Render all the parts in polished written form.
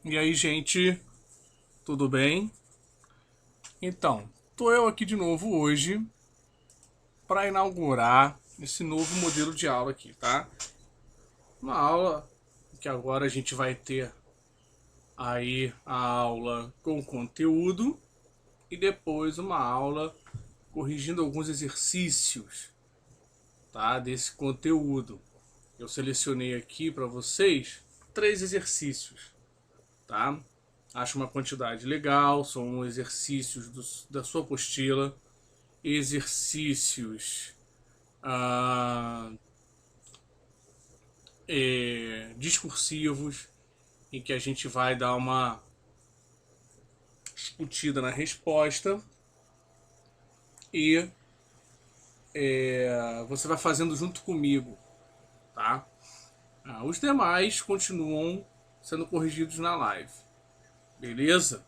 E aí, gente, tudo bem? Então, tô eu aqui de novo hoje para inaugurar esse novo modelo de aula aqui, tá? Uma aula que agora a gente vai ter aí a aula com conteúdo e depois uma aula corrigindo alguns exercícios, tá? Desse conteúdo. Eu selecionei aqui para vocês 3 exercícios, tá? Acho uma quantidade legal, são exercícios da sua apostila, exercícios ah, discursivos, em que a gente vai dar uma discutida na resposta e você vai fazendo junto comigo, tá? Os demais continuam sendo corrigidos na live, beleza?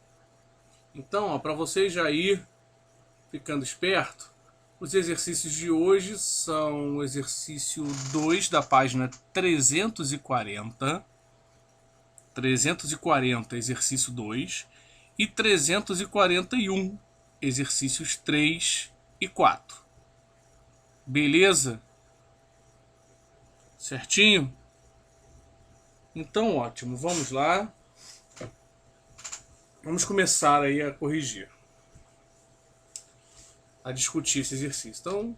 Então, para você já ir ficando esperto, os exercícios de hoje são o exercício 2 da página 340, exercício 2, e 341, exercícios 3 e 4. Beleza? Certinho? Então, ótimo. Vamos lá. Vamos começar aí a corrigir, a discutir esse exercício. Então,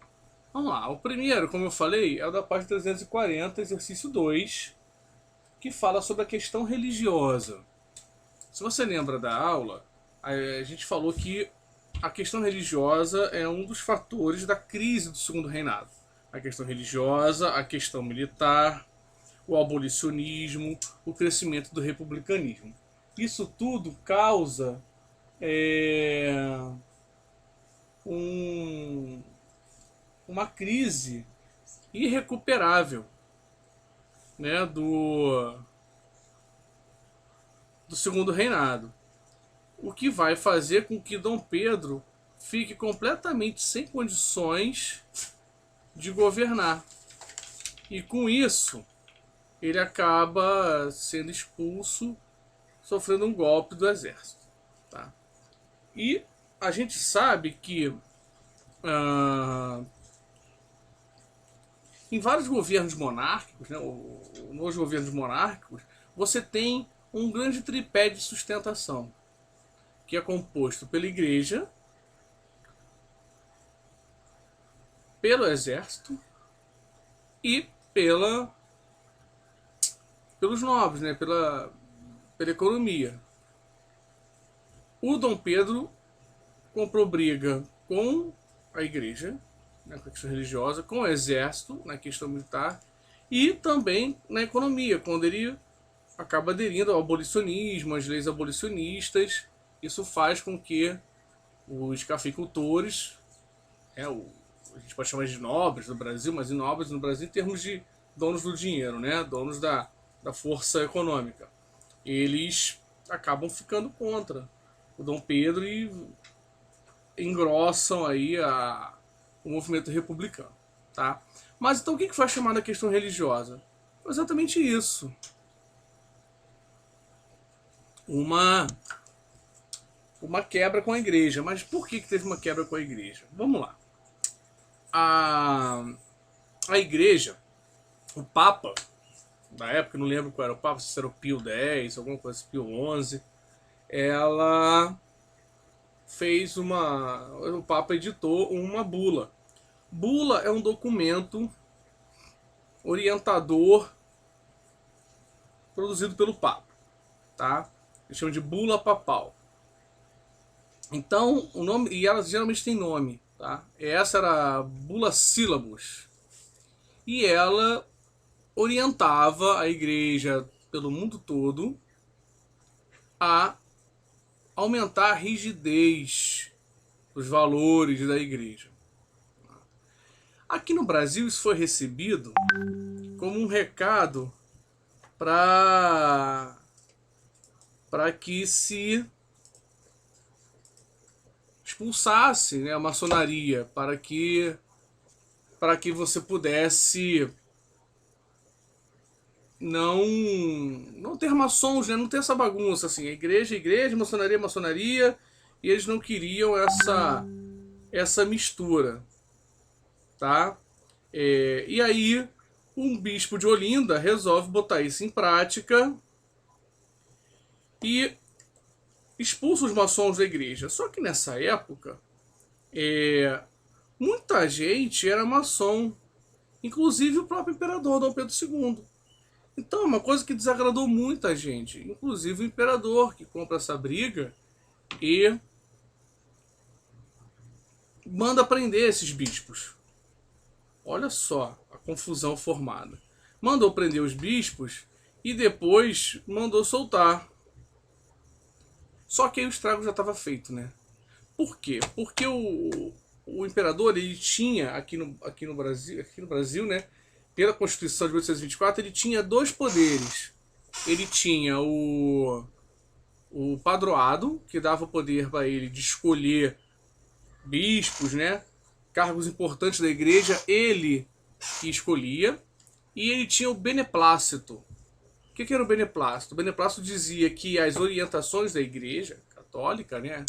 vamos lá. O primeiro, como eu falei, é o da página 340, exercício 2, que fala sobre a questão religiosa. Se você lembra da aula, a gente falou que a questão religiosa é um dos fatores da crise do Segundo Reinado. A questão religiosa, a questão militar, o abolicionismo, o crescimento do republicanismo. Isso tudo causa um, uma crise irrecuperável, né, do Segundo Reinado. O que vai fazer com que Dom Pedro fique completamente sem condições de governar. E com isso, ele acaba sendo expulso, sofrendo um golpe do exército. Tá? E a gente sabe que em vários governos monárquicos, né, nos governos monárquicos, você tem um grande tripé de sustentação, que é composto pela igreja, pelo exército e pelos nobres, né, pela economia. O Dom Pedro comprou briga com a igreja, na questão religiosa, com o exército, na questão militar, e também na economia, quando ele acaba aderindo ao abolicionismo, às leis abolicionistas. Isso faz com que os cafeicultores, a gente pode chamar de nobres do Brasil, mas em nobres no Brasil em termos de donos do dinheiro, né, donos da força econômica, eles acabam ficando contra o Dom Pedro e engrossam aí o movimento republicano, tá? Mas então o que foi chamada a questão religiosa? Foi exatamente isso. Uma uma quebra com a igreja. Mas por que teve uma quebra com a igreja? Vamos lá. A, a igreja, o Papa da época, não lembro qual era o Papa, se era o Pio X, alguma coisa, Pio XI, ela fez o Papa editou uma bula. Bula é um documento orientador produzido pelo Papa, tá? Eles chamam de bula papal. Então, o nome, e elas geralmente têm nome, tá? Essa era a bula sílabus. E ela orientava a igreja pelo mundo todo a aumentar a rigidez dos valores da igreja. Aqui no Brasil isso foi recebido como um recado para que se expulsasse, né, a maçonaria, para que você pudesse não ter maçons, né? Não ter essa bagunça assim, igreja, igreja, maçonaria, maçonaria, e eles não queriam essa mistura, tá? E aí um bispo de Olinda resolve botar isso em prática e expulsa os maçons da igreja. Só que nessa época, muita gente era maçom, inclusive o próprio imperador Dom Pedro II. Então é uma coisa que desagradou muita gente, inclusive o imperador, que compra essa briga e manda prender esses bispos. Olha só a confusão formada. Mandou prender os bispos e depois mandou soltar. Só que aí o estrago já estava feito, né? Por quê? Porque o imperador, ele tinha aqui no Brasil, né? Pela Constituição de 1824, ele tinha dois poderes. Ele tinha o padroado, que dava o poder para ele de escolher bispos, né? Cargos importantes da igreja, ele que escolhia. E ele tinha o beneplácito. O que era o beneplácito? O beneplácito dizia que as orientações da igreja católica, né?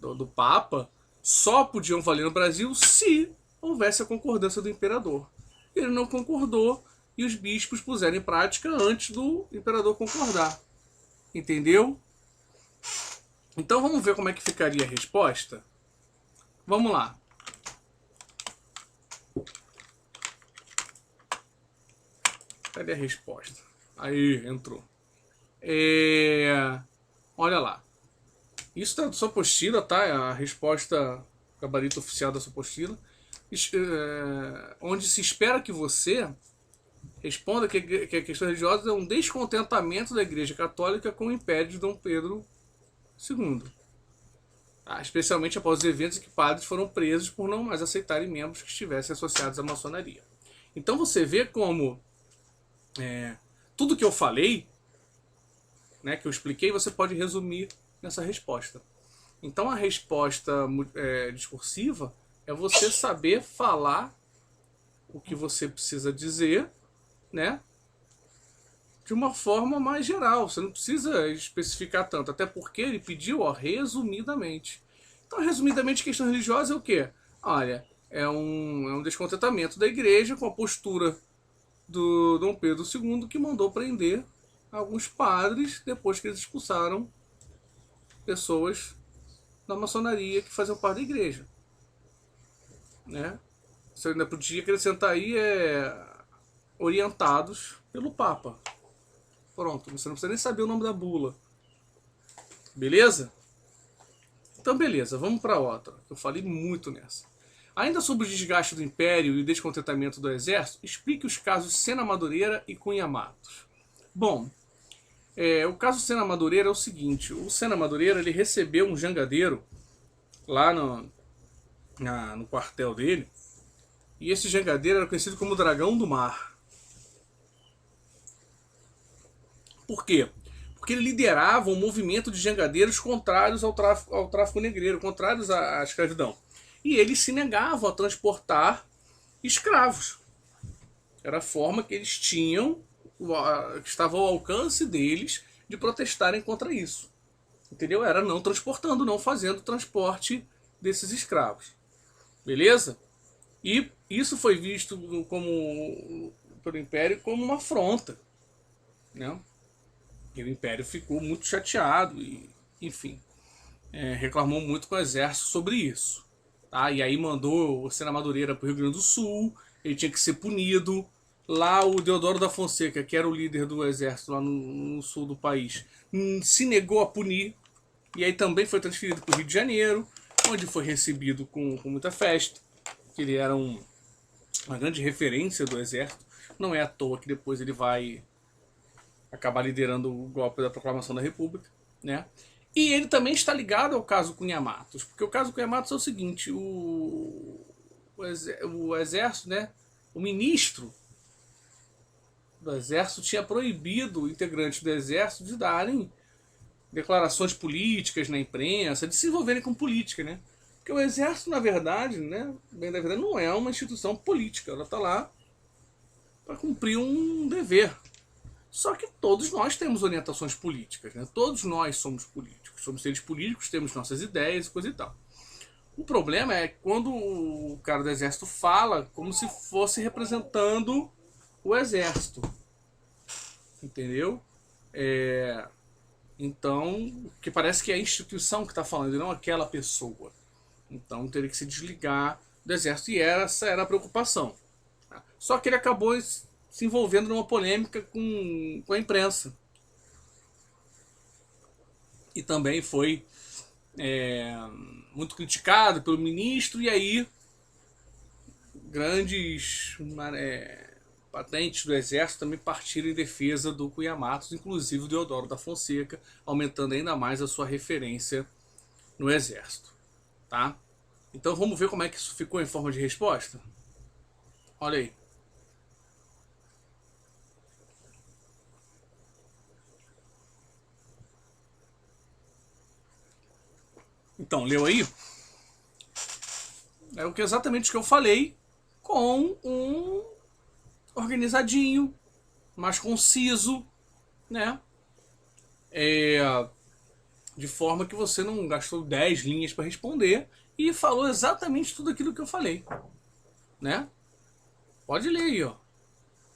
Do Papa, só podiam valer no Brasil se houvesse a concordância do imperador. Ele não concordou e os bispos puseram em prática antes do imperador concordar. Entendeu? Então vamos ver como é que ficaria a resposta? Vamos lá. Cadê a resposta? Aí, entrou. Olha lá. Isso tá da sua apostila, tá? É a resposta, gabarito oficial da sua apostila. Onde se espera que você responda que a questão religiosa é um descontentamento da Igreja Católica com o Império de Dom Pedro II. Tá? Especialmente após os eventos em que padres foram presos por não mais aceitarem membros que estivessem associados à maçonaria. Então você vê como tudo que eu falei, né, que eu expliquei, você pode resumir nessa resposta. Então a resposta discursiva é você saber falar o que você precisa dizer, né, de uma forma mais geral. Você não precisa especificar tanto, até porque ele pediu, resumidamente. Então, resumidamente, questão religiosa é o quê? Olha, é um descontentamento da igreja com a postura do Dom Pedro II, que mandou prender alguns padres depois que eles expulsaram pessoas da maçonaria que faziam parte da igreja, né? Você ainda podia acrescentar aí orientados pelo Papa. Pronto, você não precisa nem saber o nome da bula. Beleza? Então beleza, vamos para outra. Eu falei muito nessa. Ainda sobre o desgaste do Império e o descontentamento do Exército, explique os casos Sena Madureira e Cunha Matos. Bom, o caso Sena Madureira é o seguinte: o Sena Madureira, ele recebeu um jangadeiro lá no quartel dele, e esse jangadeiro era conhecido como Dragão do Mar. Por quê? Porque ele liderava um movimento de jangadeiros contrários ao tráfico negreiro, contrários à escravidão. E eles se negavam a transportar escravos. Era a forma que eles tinham, que estava ao alcance deles, de protestarem contra isso. Entendeu? Era não transportando, não fazendo transporte desses escravos. Beleza? E isso foi visto pelo Império como uma afronta, né? E o Império ficou muito chateado e, enfim, reclamou muito com o exército sobre isso. Tá? E aí mandou o Sena Madureira para o Rio Grande do Sul, ele tinha que ser punido. Lá o Deodoro da Fonseca, que era o líder do exército lá no sul do país, se negou a punir. E aí também foi transferido para o Rio de Janeiro, onde foi recebido com muita festa. Que ele era uma grande referência do exército. Não é à toa que depois ele vai acabar liderando o golpe da Proclamação da República, né? E ele também está ligado ao caso Cunha Matos, porque o caso Cunha Matos é o seguinte: o exército, né? O ministro do exército tinha proibido integrantes do exército de darem declarações políticas na imprensa, de se envolverem com política, né? Porque o exército, na verdade, né, bem da verdade, não é uma instituição política, ela está lá para cumprir um dever, Só que todos nós temos orientações políticas, né? Todos nós somos políticos, somos seres políticos, temos nossas ideias e coisa e tal. O problema é quando o cara do exército fala como se fosse representando o exército, entendeu? Então, que parece que é a instituição que está falando e não aquela pessoa. Então teria que se desligar do exército, e essa era a preocupação. Só que ele acabou se envolvendo numa polêmica com a imprensa. E também foi muito criticado pelo ministro, e aí grandes patentes do exército também partiram em defesa do Cunha Matos, inclusive do Deodoro da Fonseca, aumentando ainda mais a sua referência no exército. Tá? Então vamos ver como é que isso ficou em forma de resposta? Olha aí. Então, leu aí? É o que exatamente o que eu falei, com um organizadinho, mais conciso, né? De forma que você não gastou 10 linhas para responder e falou exatamente tudo aquilo que eu falei, né? Pode ler aí, ó.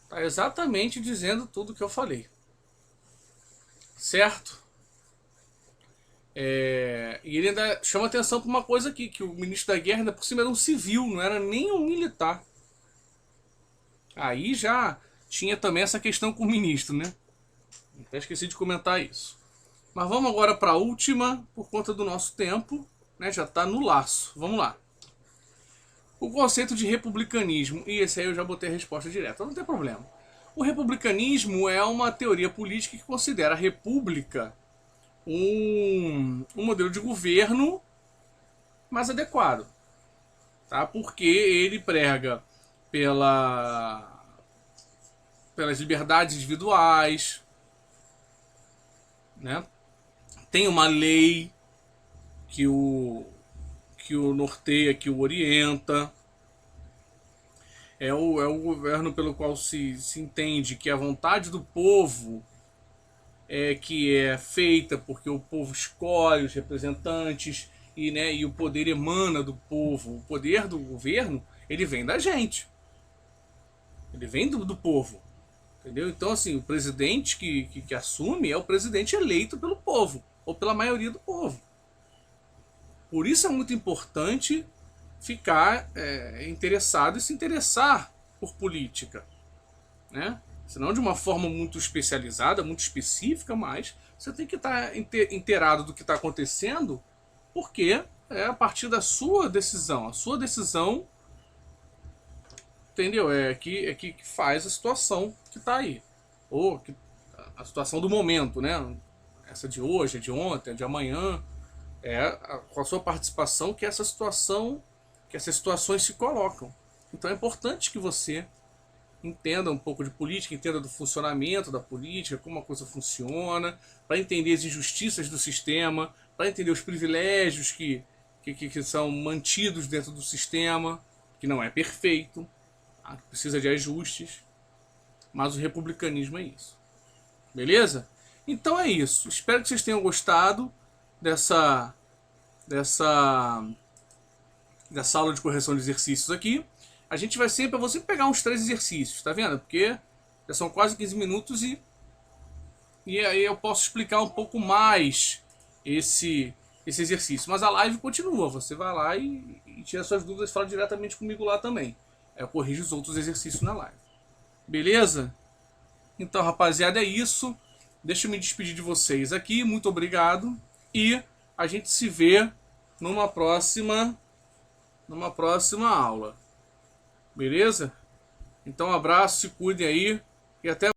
Tá exatamente dizendo tudo que eu falei, certo? E ele ainda chama atenção para uma coisa aqui, que o ministro da guerra ainda por cima era um civil, não era nem um militar. Aí já tinha também essa questão com o ministro, né? Até esqueci de comentar isso. Mas vamos agora para a última, por conta do nosso tempo, né? Já está no laço. Vamos lá. O conceito de republicanismo, e esse aí eu já botei a resposta direta, não tem problema. O republicanismo é uma teoria política que considera a república um modelo de governo mais adequado, tá? Porque ele prega pelas liberdades individuais, né? Tem uma lei que o norteia, que o orienta. É o governo pelo qual se entende que a vontade do povo que é feita porque o povo escolhe os representantes e o poder emana do povo. O poder do governo, ele vem da gente. Ele vem do povo. Entendeu? Então, assim, o presidente que assume é o presidente eleito pelo povo, ou pela maioria do povo. Por isso é muito importante ficar interessado e se interessar por política, né? Senão de uma forma muito especializada, muito específica, mas você tem que estar inteirado do que está acontecendo, porque é a partir da sua decisão. A sua decisão, entendeu? Que faz a situação que está aí. Ou a situação do momento, né? Essa de hoje, a de ontem, a de amanhã. Com a sua participação que essas situações se colocam. Então é importante que você entenda um pouco de política, entenda do funcionamento da política, como a coisa funciona, para entender as injustiças do sistema, para entender os privilégios que são mantidos dentro do sistema, que não é perfeito, tá? Precisa de ajustes, mas o republicanismo é isso. Beleza? Então é isso. Espero que vocês tenham gostado dessa aula de correção de exercícios aqui. A gente vai sempre, eu vou sempre pegar uns 3 exercícios, tá vendo? Porque já são quase 15 minutos e aí eu posso explicar um pouco mais esse exercício. Mas a live continua, você vai lá e tira suas dúvidas, fala diretamente comigo lá também. Eu corrijo os outros exercícios na live. Beleza? Então, rapaziada, é isso. Deixa eu me despedir de vocês aqui. Muito obrigado. E a gente se vê numa próxima aula. Beleza? Então, um abraço, se cuidem aí e até